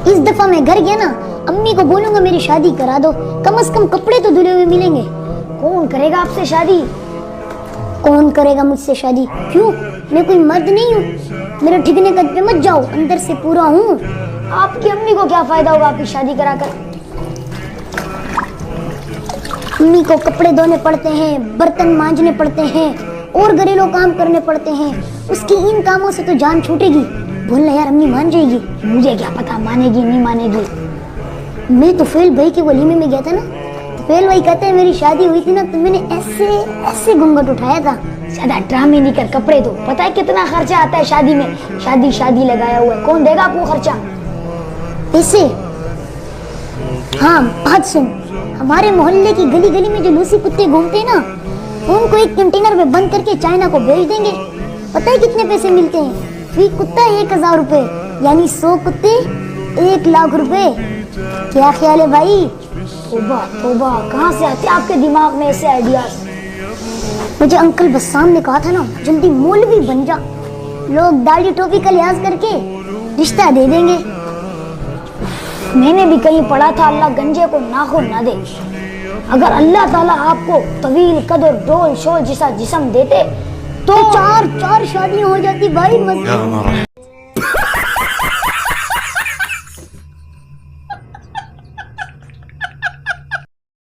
इस दफा मैं घर गया ना, अम्मी को बोलूंगा मेरी शादी करा दो, कम से कम कपड़े तो धुले हुए मिलेंगे। कौन करेगा आपसे शादी? कौन करेगा मुझसे शादी? क्यों, मैं कोई मर्द नहीं हूँ? मेरे ठिकने कद पे मत जाओ, अंदर से पूरा हूँ। आपकी अम्मी को क्या फायदा होगा आपकी शादी कराकर? अम्मी को कपड़े धोने पड़ते हैं, बर्तन मांजने पड़ते हैं और घरेलू काम करने पड़ते हैं। उसकी इन कामों से तो जान छूटेगी। बोलना यार, अम्मी मान जाएगी? मुझे क्या पता मानेगी नहीं मानेगी। मैं तो फेल भाई के वलीमे में गया था ना, तो फेल भाई कहते हैं मेरी शादी हुई थी ना तो मैंने ऐसे ऐसे घूंघट उठाया था। ज्यादा ड्रामे नहीं कर, कपड़े दो। पता है कितना खर्चा आता है शादी में? शादी शादी लगाया हुआ है, कौन देगा आपको खर्चा? पैसे? हाँ बात सुन, हमारे मोहल्ले की गली गली में जो लूसी कुत्ते घूमते हैं ना, उनको एक कंटेनर में बंद करके चाइना को भेज देंगे। पता है कितने पैसे मिलते हैं? फी कुत्ता 1000 रुपए, यानी 100 कुत्ते 1 लाख रुपए। क्या ख्याल है भाई? तोबा तोबा, कहाँ से आते आपके दिमाग में ऐसे आइडियाज? मुझे अंकल बस्साम ने कहा था ना, जल्दी मौलवी बन जा, लोग दाढ़ी टोपी का लिहाज करके रिश्ता दे देंगे। मैंने भी कहीं पढ़ा था, अल्लाह गंजे को नाखून ना दे। अगर अल्लाह ताला आपको तवील कद और डोल शोल जैसा जिस्म देते तो चार शादियां हो जाती भाई।